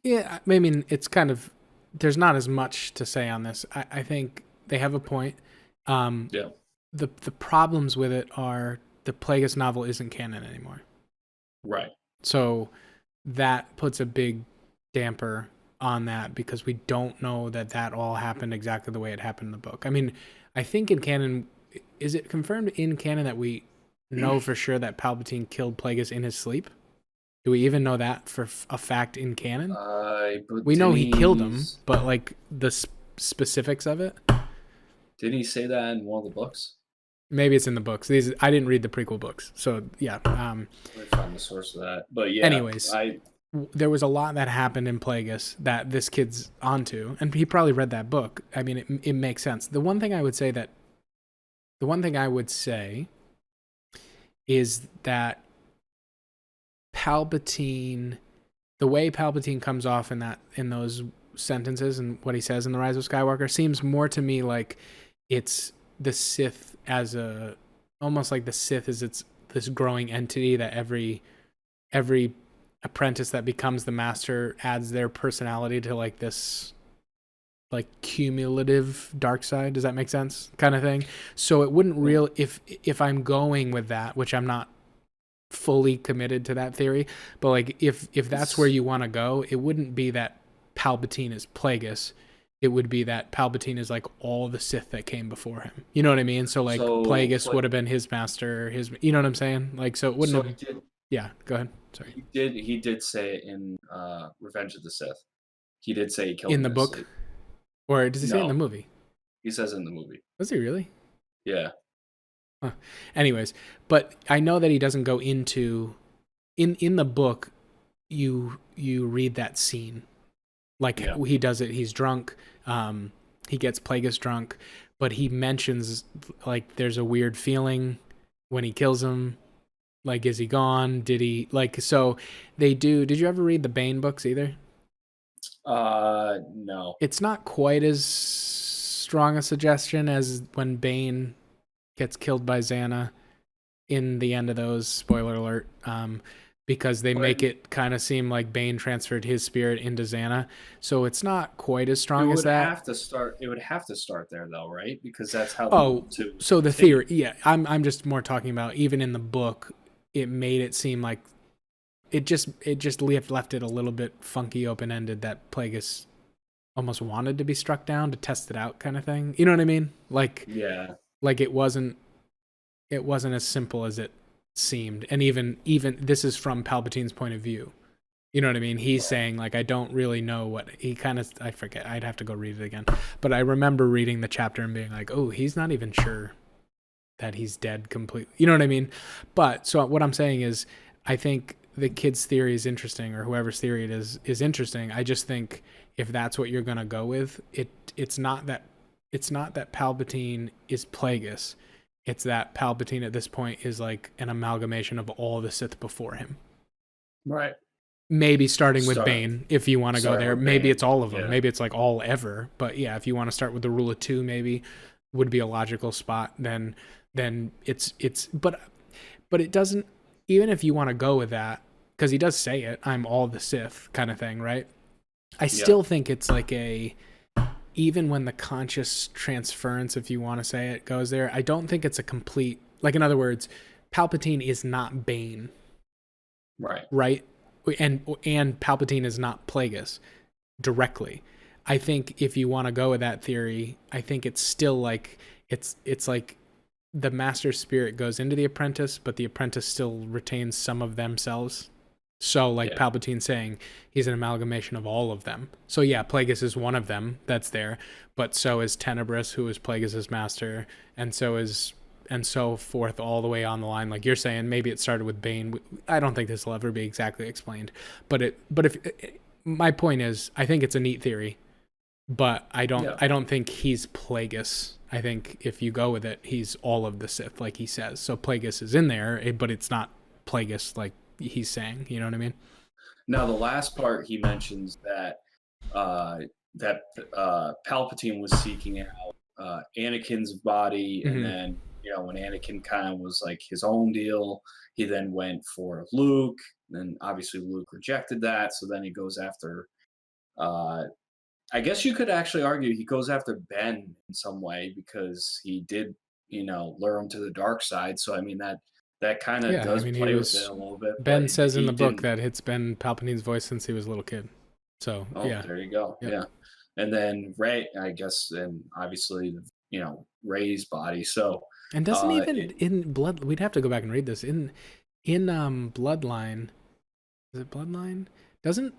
yeah, I mean, it's kind of there's not as much to say on this. I think they have a point. Um, Yeah. the problems with it are the Plagueis novel isn't canon anymore, Right. so that puts a big damper on that because we don't know that that all happened exactly the way it happened in the book. I mean, I think in canon, is it confirmed in canon that we know for sure that Palpatine killed Plagueis in his sleep? Do we even know that for a fact in canon? But We know he killed him, but like the specifics of it, didn't he say that in one of the books? maybe it's in the books. These I didn't read the prequel books, so yeah. Let me find the source of that. But yeah, Anyways, there was a lot that happened in Plagueis that this kid's onto, and he probably read that book. I mean, it makes sense. The one thing I would say is that Palpatine, the way Palpatine comes off in those sentences and what he says in the Rise of Skywalker seems more to me like it's the Sith as a almost like the Sith is it's this growing entity that every apprentice that becomes the master adds their personality to like this like cumulative dark side. Does that make sense? Kind of thing. So it wouldn't real if I'm going with that, which I'm not fully committed to that theory, but like if that's where you want to go, it wouldn't be that Palpatine is Plagueis. It would be that Palpatine is like all the Sith that came before him. You know what I mean? So like so Plagueis would have been his master, his you know what I'm saying? Like so it wouldn't so have yeah, go ahead. Sorry. he did say it in Revenge of the Sith. He did say he killed In him the in his book? sleep. Or does he say it in the No, movie? he says it in the movie. Does he really? Yeah. Huh. Anyways, but I know that he doesn't go into in the book you read that scene like Yeah. he does it. He's drunk. He gets Plagueis drunk, but he mentions like there's a weird feeling when he kills him. Like, is he gone? Did he like? So they do. Did you ever read the Bane books either? No. It's not quite as strong a suggestion as when Bane gets killed by Xana in the end of those. Spoiler alert. because they But make it kind of seem like Bane transferred his spirit into Xana. So it's not quite as it strong as would that. have to start. It would have to start there, though, right? Because that's how the Oh, rule two would so the continue. theory, yeah, I'm just more talking about even in the book, it made it seem like it just left it a little bit funky open ended that Plagueis almost wanted to be struck down to test it out kind of thing. You know what I mean? Yeah, Like it wasn't as simple as it seemed. And even this is from Palpatine's point of view. You know what I mean? He's right. saying like I don't really know what he kind of I forget. I'd have to go read it again. But I remember reading the chapter and being like, "Oh, he's not even sure that he's dead completely." You know what I mean? But so what I'm saying is I think the kid's theory is interesting, or whoever's theory it is interesting. I just think if that's what you're going to go with, it's not that Palpatine is Plagueis. It's that Palpatine at this point is like an amalgamation of all the Sith before him. Right. Maybe starting with Start Bane, if you want to go start there. with Maybe Bane. it's all of them. Yeah. Maybe it's like all ever. But yeah, if you want to start with the rule of two, maybe would be a logical spot. Then it's but it doesn't. Even if you want to go with that, because he does say it, I'm all the Sith kind of thing, right? I Yeah. still think it's like even when the conscious transference, if you want to say it, goes there. I don't think it's a complete. Like in other words, Palpatine is not Bane, Right. right? And Palpatine is not Plagueis directly. I think if you want to go with that theory, I think it's still like it's like the master spirit goes into the apprentice, but the apprentice still retains some of themselves. So like Yeah. Palpatine saying he's an amalgamation of all of them. So yeah, Plagueis is one of them that's there, but so is Tenebrous, who is Plagueis' master, and so is and so forth all the way on the line. Like you're saying, maybe it started with Bane. I don't think this will ever be exactly explained, but if my point is, I think it's a neat theory, but Yeah. I don't think he's Plagueis. I think if you go with it, he's all of the Sith, like he says. So Plagueis is in there, but it's not Plagueis like he's saying. You know what I mean? Now the last part he mentions uh, that Palpatine was seeking out Anakin's body, and Mm-hmm. then when Anakin kind of was like his own deal, he then went for Luke. And obviously Luke rejected that, so then he goes after. Uh, I guess you could actually argue he goes after Ben in some way because he did, lure him to the dark side. So I mean that kind of Yeah, I does mean, he play with it was. a little bit, but Ben says in he the book didn't. that it's been Palpatine's voice since he was a little kid. So Oh, yeah, there you go. yep. Yeah. And then Ray, I guess, and obviously, Ray's body. So, And doesn't even it, in Blood, we'd have to go back and read this in Bloodline. Is it Bloodline? Doesn't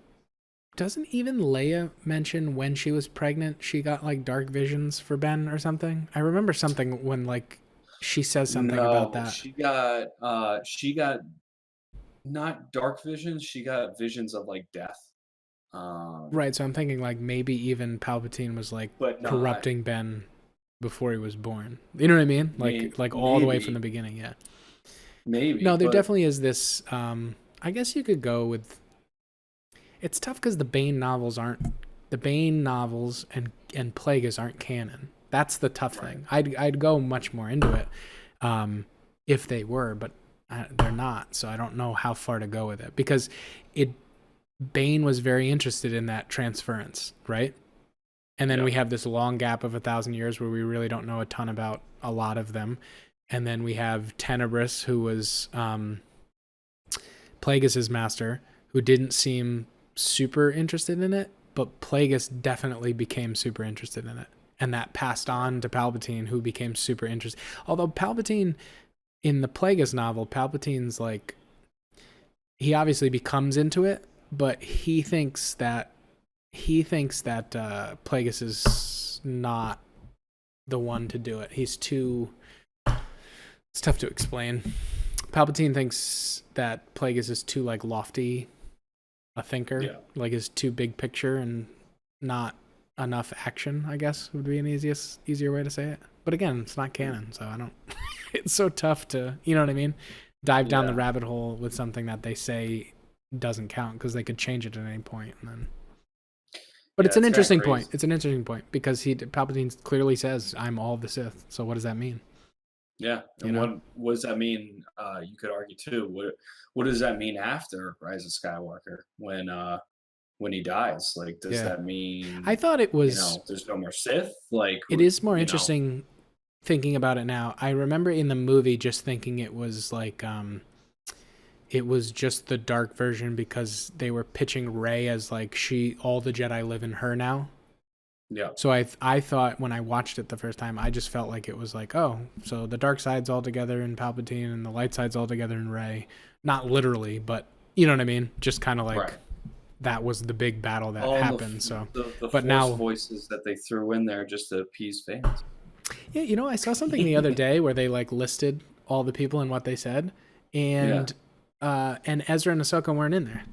doesn't even Leia mention when she was pregnant she got like dark visions for Ben or something? I remember something when like she says something about no, that. she got not dark visions. She got visions of like death. Um, Right, so I'm thinking like maybe even Palpatine was like but not corrupting Ben before he was born. You know what I mean? Like all the way from the maybe, beginning, yeah. No, maybe, there but definitely is this I guess you could go with it's tough cuz the Bane novels and Plagueis aren't canon. That's the tough right. thing. I'd go much more into it if they were, but they're not. So I don't know how far to go with it because it Bane was very interested in that transference, right? And then Yeah. we have this long gap of 1,000 years where we really don't know a ton about a lot of them. And then we have Tenebrous, who was Plagueis' master, who didn't seem super interested in it, but Plagueis definitely became super interested in it. And that passed Right. on to Palpatine, who became super interested. Although Palpatine, in the Plagueis novel, Palpatine's like, he obviously becomes into it, but he thinks that Plagueis is not the one to do it. He's too. It's tough to explain. Palpatine thinks that Plagueis is too like lofty a thinker, Yeah. like is too big picture and not enough action. I guess would be an easier way to say it. But again, it's not canon, so I don't. It's so tough to, you know what I mean? Dive down the Yeah. rabbit hole with something that they say doesn't count because they could change it at any point and then. But Yeah. it's an It's kind of interesting point. crazy. It's an interesting point because Palpatine clearly says, "I'm all of the Sith." So what does that mean? Yeah, You and know? what does that mean? You could argue too. What does that mean after Rise of Skywalker when he dies? Like, does Yeah. that I mean, thought it was. there's no more Sith? Like, It is more interesting thinking about it now. I remember in the movie just thinking it was like it was just the dark version because they were pitching Rey as like all the Jedi live in her now. yeah, So I thought when I watched it the first time, I just felt like it was like, oh, so the dark side's all together in Palpatine and the light side's all together in Rey. Not literally, but you know what I mean? Just kind of like right. that was the big battle that All happened. So, the but Force now, voices that they threw in there just to appease fans. yeah, you know, I saw something the other day where they like listed all the people and what they said, Yeah. and Ezra and Ahsoka weren't in there.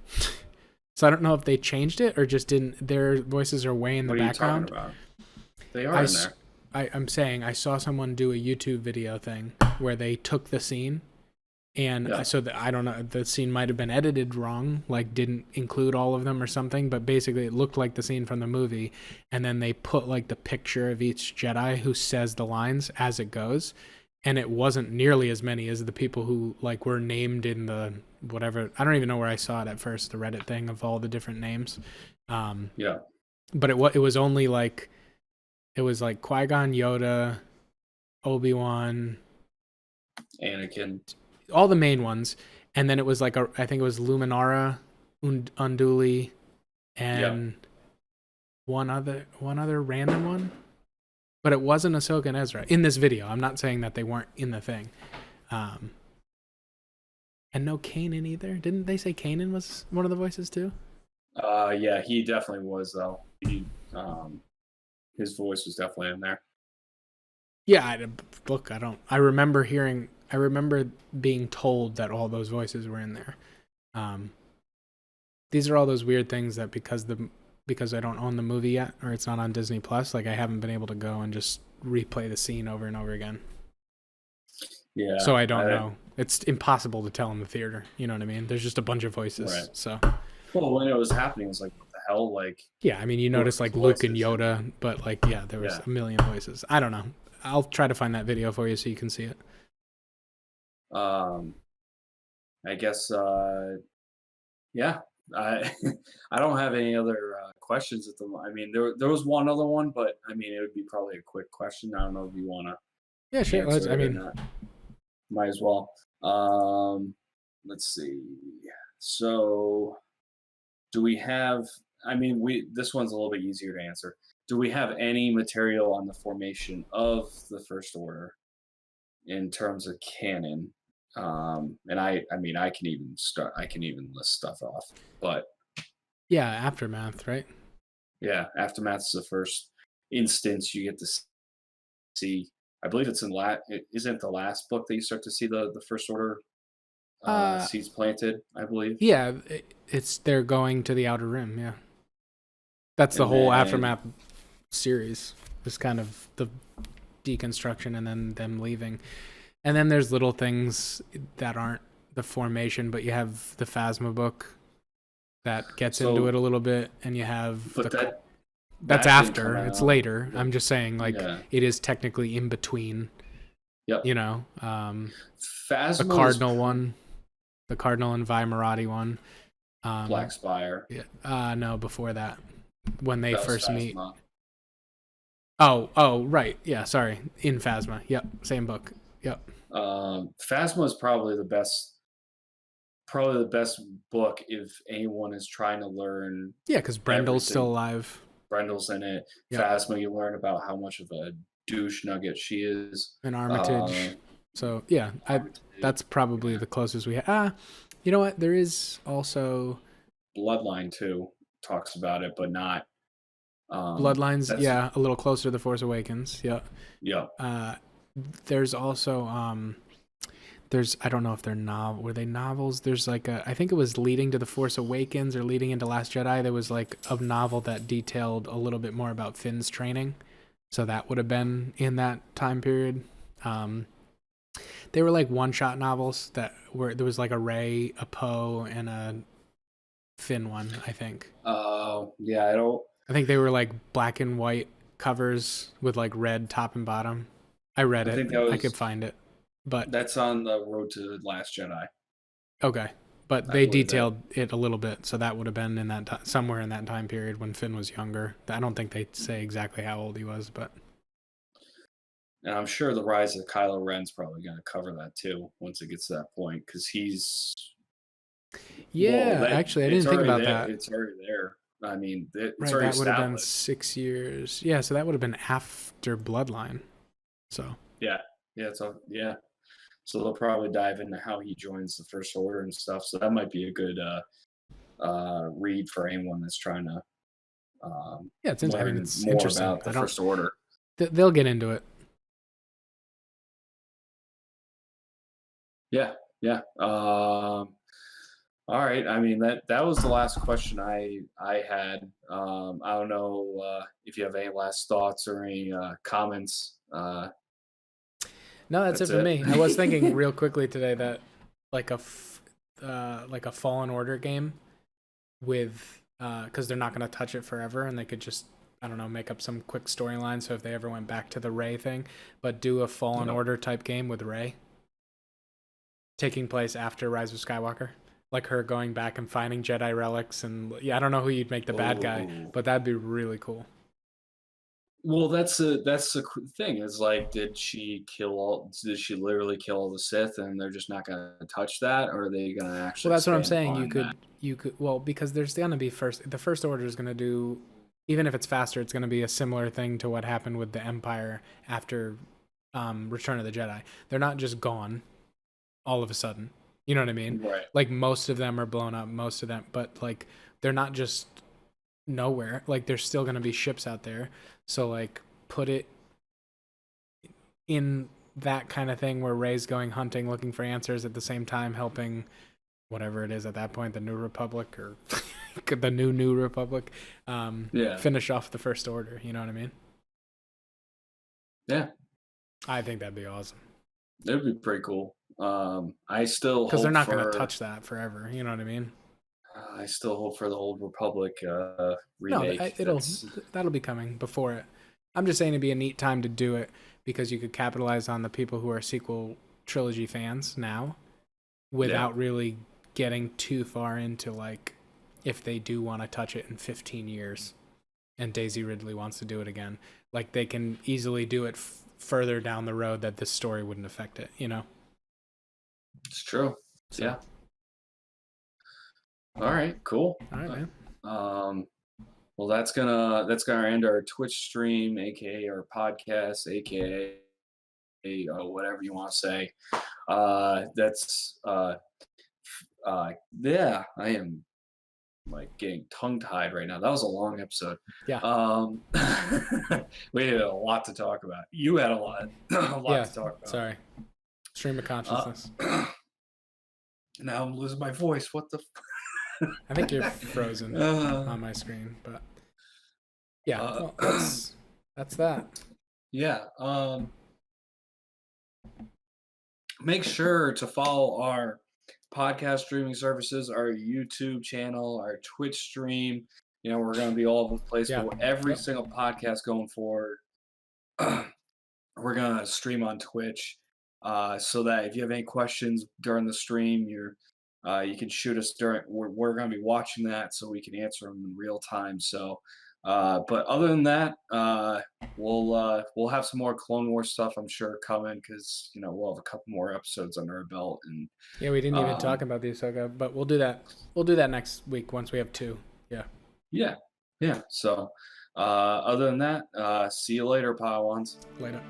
So I don't know if they changed it or just didn't. Their voices are way in the What are you talking background. about? They are I, in there. I'm saying I saw someone do a YouTube video thing where they took the scene and Yeah. so I don't know, the scene might have been edited wrong, like didn't include all of them or something, but basically it looked like the scene from the movie, and then they put like the picture of each Jedi who says the lines as it goes, and it wasn't nearly as many as the people who like were named in the whatever. I don't even know where I saw it at first, the Reddit thing of all the different names. Yeah. But it was only like it was like Qui-Gon, Yoda, Obi-Wan, Anakin. all the main ones, and then it was like I think it was Luminara, Unduli, Yeah. and one other random one, but it wasn't Ahsoka and Ezra in this video. I'm not saying that they weren't in the thing, and no Kanan either. Didn't they say Kanan was one of the voices too? Yeah, he definitely was though. His voice was definitely in there. Yeah, look, I don't. I remember hearing. I remember being told that all those voices were in there. These are all those weird things that because I don't own the movie yet or it's not on Disney Plus, like I haven't been able to go and just replay the scene over and over again. Yeah. So I don't know. It's impossible to tell in the theater. You know what I mean? There's just a bunch of voices. Right. So. Well, when it was happening, it was like, what the hell? Like. Yeah, I mean, you notice like Luke and Yoda, but like, yeah, there was a million voices. I don't know. I'll try to find that video for you so you can see it. I guess. Yeah. I I don't have any other questions at the moment. I mean, there was one other one, but I mean, it would be probably a quick question. I don't know if you want to Yeah, sure. answer I it or mean, not. Might as well. Let's see. So, do we have? I mean, we this one's a little bit easier to answer. Do we have any material on the formation of the First Order in terms of canon? And I mean, I can even start. I can even list stuff off. But yeah, Aftermath, right? yeah, Aftermath is the first instance you get to see. I believe it's in isn't the last book that you start to see the First Order Uh, seeds planted, I believe. yeah, it's they're going to the Outer Rim. Yeah, that's the And whole then Aftermath series. Is kind of the deconstruction and then them leaving, and then there's little things that aren't the formation, but you have the Phasma book that gets into it a little bit, and you have but that's that didn't after. come It's out. later. I'm just saying, like, Yeah. it is technically in between. Yep. You know, Phasma the Cardinal one, the Cardinal and Vi Marati one. Black Spire. Yeah. No, before that, when they That was first meet. Phasma. Oh, right. Yeah, sorry. In Phasma. Yep. Same book. Yep. Phasma is probably the best book if anyone is trying to learn. Yeah, because Brendel's still everything. alive. Brendel's in it. Yep. Phasma, you learn about how much of a douche nugget she is. And Armitage. So yeah, that's probably the closest we have. You know what? There is also Bloodline too talks about it, but not. Bloodlines. Yeah, a little closer to the Force Awakens. Yeah. Yeah. There's also I don't know if they're were they novels? There's like I think it was leading to the Force Awakens or leading into Last Jedi. There was like a novel that detailed a little bit more about Finn's training, so that would have been in that time period. They were like one-shot novels that were there was like a Rey, a Poe, and a Finn one. I think. Yeah, I don't. I think they were like black and white covers with like red top and bottom. I read it. I could find it. But That's on the Road to the Last Jedi, okay, but I they believe that. detailed it a little bit, so that would have been in that somewhere in that time period when Finn was younger. I don't think they say exactly how old he was, but And I'm sure the rise of Kylo Ren's probably going to cover that too once it gets to that point because he's well, yeah, that actually, I it's didn't think already about there. that. It's already there. I mean, it's Right, already that would have been established. 6 years. Yeah, so that would have been after Bloodline. So Yeah, yeah, yeah. So they'll probably dive into how he joins the First Order and stuff. So that might be a good read for anyone that's trying to yeah, I mean, learn it's more interesting. about the I don't. First Order. They'll get into it. Yeah, yeah. All right. I mean that was the last question I had. I don't know if you have any last thoughts or any comments. No, that's it That's for it. me. I was thinking real quickly today that like like a Fallen Order game with because they're not going to touch it forever, and they could just I don't know make up some quick storyline. So if they ever went back to the Rey thing, but do a Fallen Yep. Order type game with Rey taking place after Rise of Skywalker. Like her going back and finding Jedi relics, and yeah, I don't know who you'd make the bad guy, Oh. but that'd be really cool. Well, that's the thing. Is like, did she kill all? Did she literally kill all the Sith, and they're just not going to touch that, or are they going to Well, actually that's what I'm expand saying. upon that? You could well because there's gonna be the first order is gonna do even if it's faster, it's gonna be a similar thing to what happened with the Empire after Return of the Jedi. They're not just gone all of a sudden. You know what I mean? Right. Like most of them are blown up, most of them, but like they're not just nowhere. Like there's still gonna be ships out there. So like put it in that kind of thing where Rey's going hunting, looking for answers at the same time helping whatever it is at that point, the New Republic or the New Republic, Yeah. finish off the First Order. You know what I mean? Yeah. I think that'd be awesome It would be pretty cool. I still because they're hope not going to for touch that forever. You know what I mean? I still hope for the Old Republic No, remake. it'll That's that'll be coming before it. I'm just saying it'd be a neat time to do it because you could capitalize on the people who are sequel trilogy fans now yeah, without really getting too far into like if they do want to touch it in 15 years and Daisy Ridley wants to do it again. Like they can easily do it further down the road that this story wouldn't affect it, you know? it's true. So, Yeah. All right. Cool. all right, man. Um, well, that's gonna end our Twitch stream, aka our podcast, aka whatever you want to say. That's yeah. I am like getting tongue tied right now. That was a long episode. Yeah. Um, we had a lot to talk about. You had a lot, a lot Yeah. to talk about. Sorry. Stream of consciousness. Now I'm losing my voice. What the? I think you're frozen on my screen, but yeah, well, that's that. Yeah. Make sure to follow our podcast streaming services, our YouTube channel, our Twitch stream. You know, we're going to be all over the place, Yeah. but every Yep. single podcast going forward, we're going to stream on Twitch. So that if you have any questions during the stream, you can shoot us during. We're going to be watching that, so we can answer them in real time. So, but other than that, we'll have some more Clone Wars stuff, I'm sure, coming because we'll have a couple more episodes under our belt, and Yeah, we didn't even talk um, about the Ahsoka, but we'll do that. We'll do that next week once we have two. Yeah. yeah, yeah. So, other than that, see you later, Padawans. Later.